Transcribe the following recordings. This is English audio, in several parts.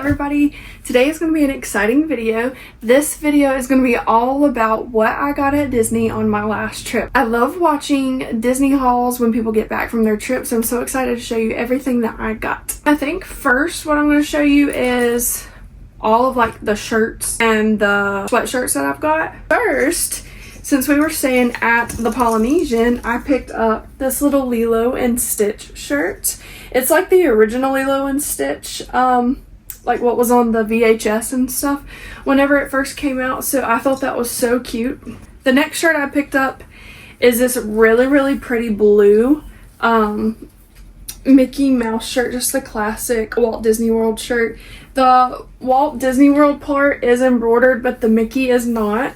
everybody. Today is going to be an exciting video. This video is going to be all about what I got at Disney on my last trip. I love watching Disney hauls when people get back from their trips. I'm so excited to show you everything that I got. I think first what I'm going to show you is all of like the shirts and the sweatshirts that I've got. First, since we were staying at the Polynesian, I picked up this little Lilo and Stitch shirt. It's like the original Lilo and Stitch, like what was on the VHS and stuff whenever it first came out, so I thought that was so cute. The next shirt I picked up is this really pretty blue Mickey Mouse shirt, just the classic Walt Disney World shirt. The Walt Disney World part is embroidered, but the Mickey is not.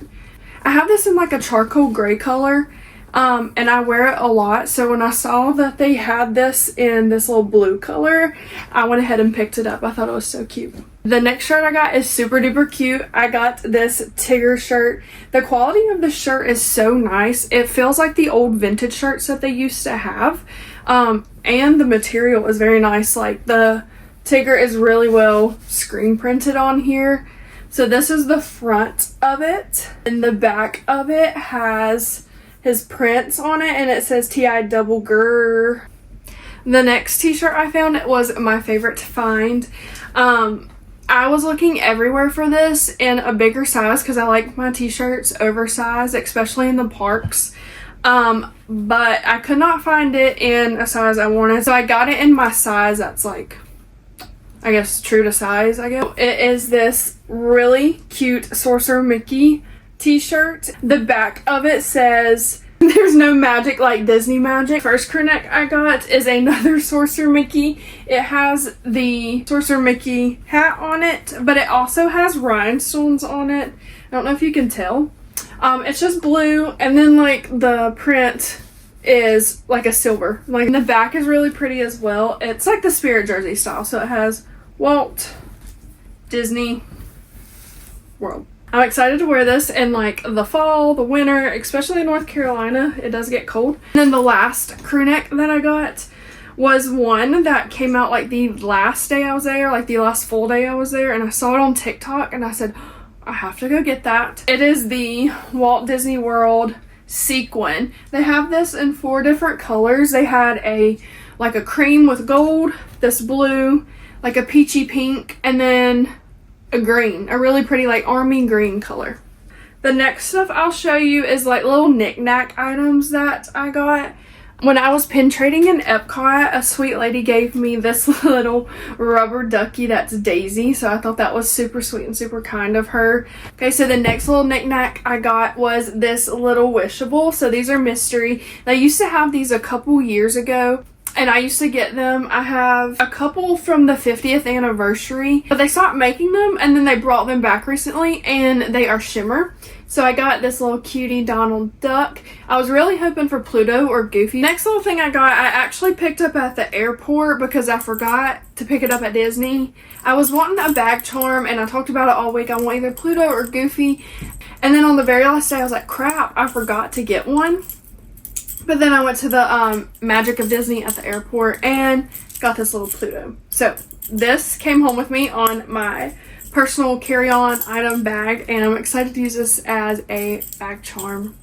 I have this in like a charcoal gray color, and I wear it a lot, so when I saw that they had this in this little blue color, I went ahead and picked it up. I thought it was so cute. The next shirt I got is super duper cute. I got this Tigger shirt. The quality of the shirt is so nice. It feels like the old vintage shirts that they used to have, and the material is very nice. Like the Tigger is really well screen printed on here. So this is the front of it, and the back of it has his prints on it, and it says T.I. double grr. The next t-shirt I found was my favorite to find. I was looking everywhere for this in a bigger size because I like my t-shirts oversized, especially in the parks. But I could not find it in a size I wanted, so I got it in my size that's like, I guess, true to size, I guess. It is this really cute Sorcerer Mickey t-shirt. The back of it says, "There's no magic like Disney magic." First crew neck I got is another Sorcerer Mickey. It has the Sorcerer Mickey hat on it, but it also has rhinestones on it. I don't know if you can tell. It's just blue, and then like the print is like a silver. Like the back is really pretty as well. It's like the Spirit jersey style, so it has Walt Disney World. I'm excited to wear this in like the fall, the winter, especially in North Carolina. It does get cold. And then the last crew neck that I got was one that came out like the last day I was there, like the last full day I was there, and I saw it on TikTok and I said, I have to go get that. It is the Walt Disney World sequin. They have this in 4 different colors. They had a like a cream with gold, this blue, like a peachy pink, and then a green, a really pretty like army green color. The next stuff I'll show you is like little knick-knack items that I got. When I was pin trading in Epcot, a sweet lady gave me this little rubber ducky that's Daisy, so I thought that was super sweet and super kind of her. Okay, so the next little knick-knack I got was this little wishable. So these are mystery. They used to have these a couple years ago, and I used to get them. I have a couple from the 50th anniversary, but they stopped making them, and then they brought them back recently, and they are shimmer. So I got this little cutie Donald Duck. I was really hoping for Pluto or Goofy. Next little thing I got, I actually picked up at the airport because I forgot to pick it up at Disney. I was wanting a bag charm, and I talked about it all week. I want either Pluto or Goofy. And then on the very last day, I was like, crap, I forgot to get one. But then I went to the Magic of Disney at the airport and got this little Pluto. So this came home with me on my personal carry-on item bag, and I'm excited to use this as a bag charm.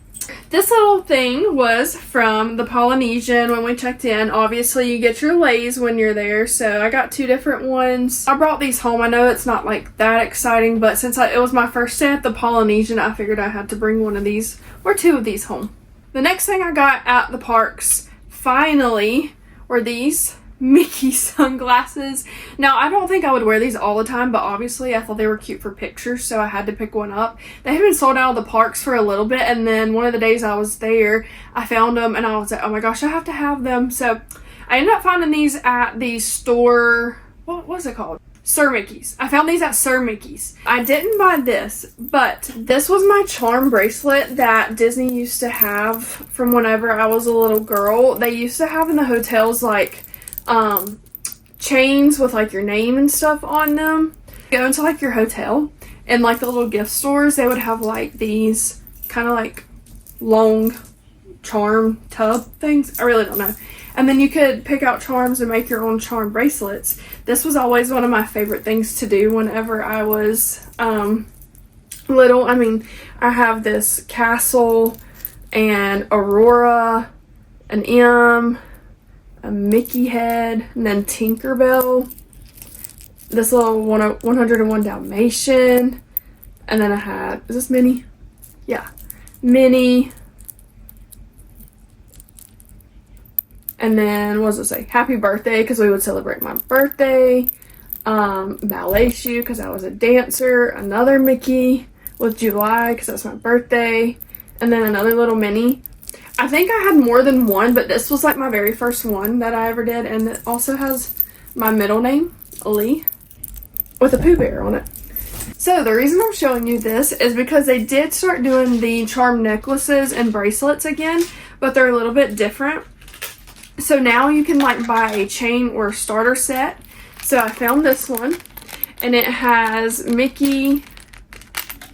This little thing was from the Polynesian when we checked in. Obviously you get your lays when you're there, so I got 2 different ones. I brought these home. I know it's not like that exciting, but since it was my first day at the Polynesian, I figured I had to bring one of these or 2 of these home. The next thing I got at the parks, finally, were these Mickey sunglasses. Now, I don't think I would wear these all the time, but obviously I thought they were cute for pictures, so I had to pick one up. They had been sold out of the parks for a little bit, and then one of the days I was there, I found them, and I was like, oh my gosh, I have to have them. So I ended up finding these at the store, what was it called? Sir Mickey's. I found these at Sir Mickey's. I didn't buy this, but this was my charm bracelet that Disney used to have from whenever I was a little girl. They used to have in the hotels like chains with like your name and stuff on them. Go into like your hotel and like the little gift stores, they would have like these kind of like long charm tub things. I really don't know. And then you could pick out charms and make your own charm bracelets. This was always one of my favorite things to do whenever I was little. I mean, I have this castle and Aurora, an M, a Mickey head, and then Tinkerbell. This little 101 Dalmatian. And then I had, is this Minnie? Yeah. Minnie. And then, what does it say? Happy birthday, because we would celebrate my birthday. Ballet shoe, because I was a dancer. Another Mickey with July, because that's my birthday. And then another little Minnie. I think I had more than one, but this was like my very first one that I ever did. And it also has my middle name, Lee, with a Pooh Bear on it. So the reason I'm showing you this is because they did start doing the charm necklaces and bracelets again, but they're a little bit different. So now you can like buy a chain or starter set. So I found this one, and it has Mickey,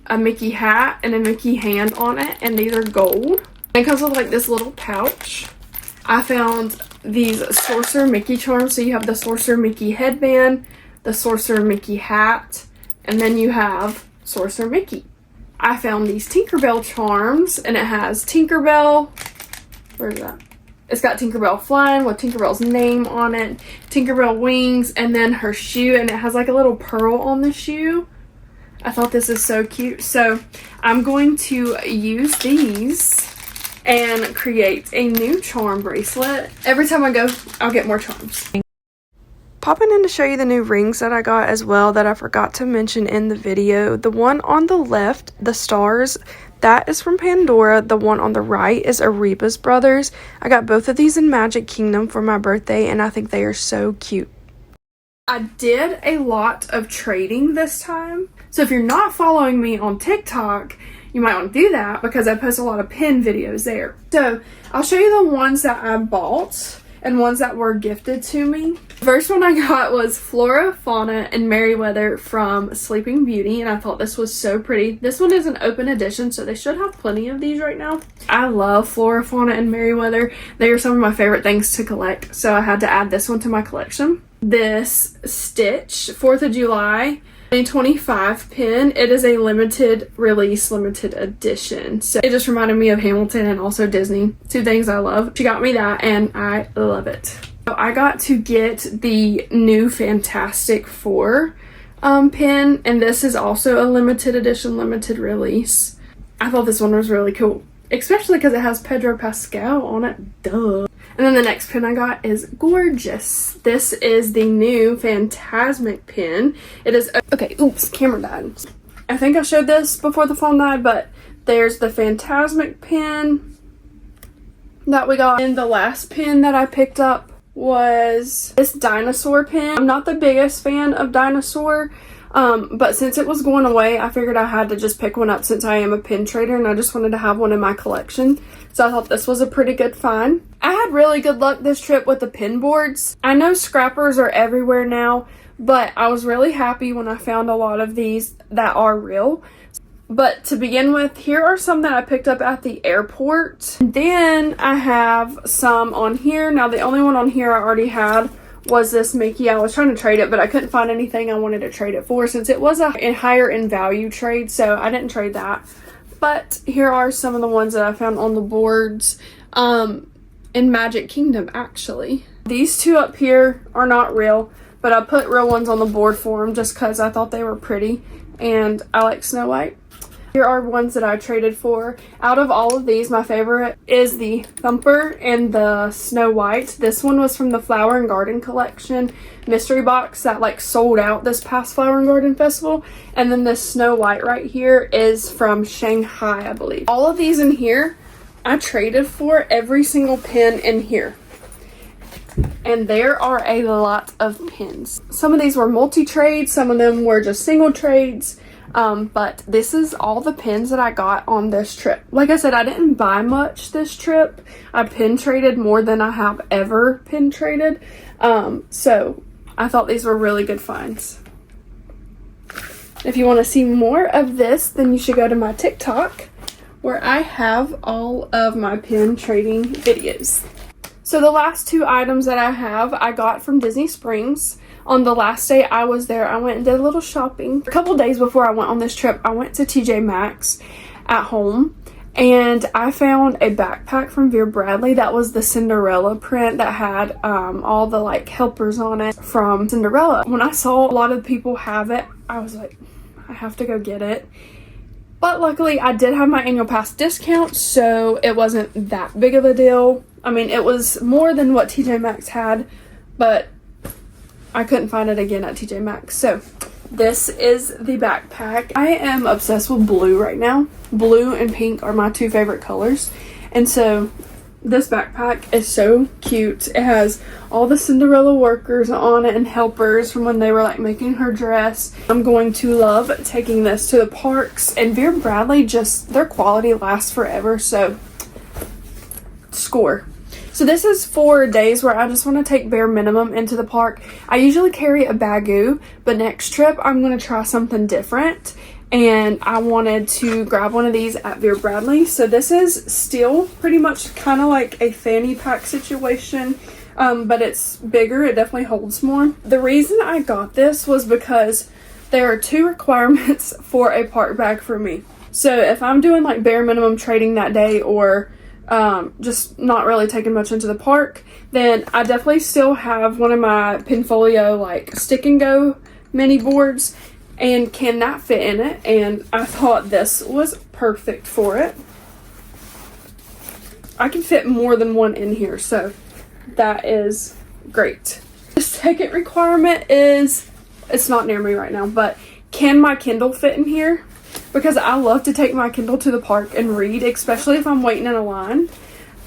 a Mickey hat, and a Mickey hand on it, and these are gold. And it comes with like this little pouch. I found these Sorcerer Mickey charms. So you have the Sorcerer Mickey headband, the Sorcerer Mickey hat, and then you have Sorcerer Mickey. I found these Tinkerbell charms, and it has Tinkerbell. Where's that? It's got Tinkerbell flying with Tinkerbell's name on it, Tinkerbell wings, and then her shoe, and it has like a little pearl on the shoe. I thought this is so cute. So I'm going to use these and create a new charm bracelet. Every time I go, I'll get more charms. Popping in to show you the new rings that I got as well that I forgot to mention in the video. The one on the left, the stars, that is from Pandora. The one on the right is Ariba's Brothers. I got both of these in Magic Kingdom for my birthday, and I think they are so cute. I did a lot of trading this time. So if you're not following me on TikTok, you might want to do that because I post a lot of pin videos there. So I'll show you the ones that I bought and ones that were gifted to me. The first one I got was Flora, Fauna, and Merryweather from Sleeping Beauty, and I thought this was so pretty. This one is an open edition, so they should have plenty of these right now. I love Flora, Fauna, and Merryweather. They are some of my favorite things to collect, so I had to add this one to my collection. This Stitch 4th of July 2025 pin. It is a limited release, limited edition. So it just reminded me of Hamilton and also Disney. Two things I love. She got me that and I love it. So I got to get the new Fantastic Four pin, and this is also a limited edition, limited release. I thought this one was really cool, especially because it has Pedro Pascal on it. Duh. And then the next pin I got is gorgeous. This is the new Phantasmic pin. It is, okay, oops, camera died. I think I showed this before the phone died, but there's the Phantasmic pin that we got. And the last pin that I picked up was this dinosaur pin. I'm not the biggest fan of dinosaur, but since it was going away, I figured I had to just pick one up since I am a pin trader and I just wanted to have one in my collection. So I thought this was a pretty good find. I had really good luck this trip with the pin boards. I know scrappers are everywhere now, but I was really happy when I found a lot of these that are real. But to begin with, here are some that I picked up at the airport. Then I have some on here. Now the only one on here I already had was this Mickey. I was trying to trade it, but I couldn't find anything I wanted to trade it for since it was a higher in value trade, so I didn't trade that. But here are some of the ones that I found on the boards in Magic Kingdom, actually. These two up here are not real, but I put real ones on the board for them just because I thought they were pretty, and I like Snow White. Here are ones that I traded for. Out of all of these, my favorite is the Thumper and the Snow White. This one was from the Flower and Garden collection mystery box that like sold out this past Flower and Garden Festival. And then this Snow White right here is from Shanghai, I believe. All of these in here, I traded for every single pin in here. And there are a lot of pins. Some of these were multi-trades, some of them were just single trades. But this is all the pins that I got on this trip. Like I said, I didn't buy much this trip. I pin traded more than I have ever pin traded. So I thought these were really good finds. If you want to see more of this, then you should go to my TikTok, where I have all of my pin trading videos. So the last two items that I have, I got from Disney Springs. On the last day I was there, I went and did a little shopping. A couple days before I went on this trip, I went to TJ Maxx at home, and I found a backpack from Vera Bradley that was the Cinderella print that had all the like helpers on it from Cinderella. When I saw a lot of people have it, I was like, I have to go get it. But luckily I did have my annual pass discount, so it wasn't that big of a deal. I mean, it was more than what TJ Maxx had, but I couldn't find it again at TJ Maxx. So this is the backpack. I am obsessed with blue right now. Blue and pink are my two favorite colors. And so this backpack is so cute. It has all the Cinderella workers on it and helpers from when they were like making her dress. I'm going to love taking this to the parks. And Vera Bradley, just their quality lasts forever. So score. So this is for days where I just want to take bare minimum into the park. I usually carry a bagoo, but next trip I'm going to try something different. And I wanted to grab one of these at Vera Bradley. So this is still pretty much kind of like a fanny pack situation, but it's bigger. It definitely holds more. The reason I got this was because there are two requirements for a park bag for me. So if I'm doing like bare minimum trading that day, or just not really taking much into the park, then I definitely still have one of my Pinfolio like stick and go mini boards and cannot fit in it, and I thought this was perfect for it. I can fit more than one in here, so that is great. The second requirement is, it's not near me right now, but can my Kindle fit in here? Because I love to take my Kindle to the park and read, especially if I'm waiting in a line.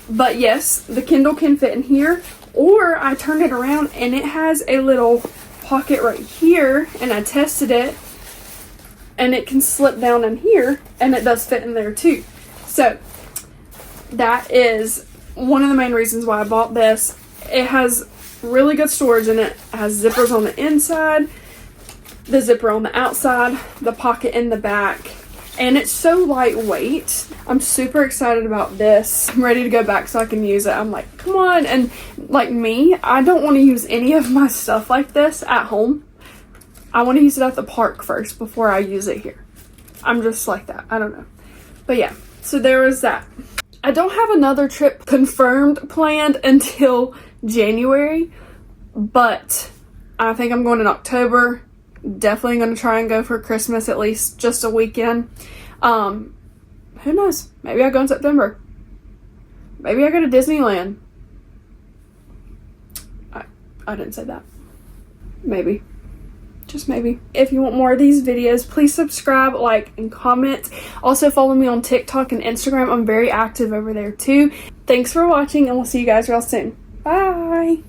But yes, the Kindle can fit in here. Or I turned it around and it has a little pocket right here, and I tested it, and it can slip down in here, and it does fit in there too. So that is one of the main reasons why I bought this. It has really good storage in it. It has zippers on the inside, the zipper on the outside, the pocket in the back, and it's so lightweight. I'm super excited about this. I'm ready to go back so I can use it. I'm like, come on. And like me, I don't want to use any of my stuff like this at home. I want to use it at the park first before I use it here. I'm just like that. I don't know. But yeah, so there was that. I don't have another trip confirmed planned until January, but I think I'm going in October. Definitely going to try and go for Christmas, at least just a weekend. Who knows? Maybe I go in September. Maybe I go to Disneyland. I didn't say that. Maybe. Just maybe. If you want more of these videos, please subscribe, like, and comment. Also follow me on TikTok and Instagram. I'm very active over there too. Thanks for watching, and we'll see you guys real soon. Bye!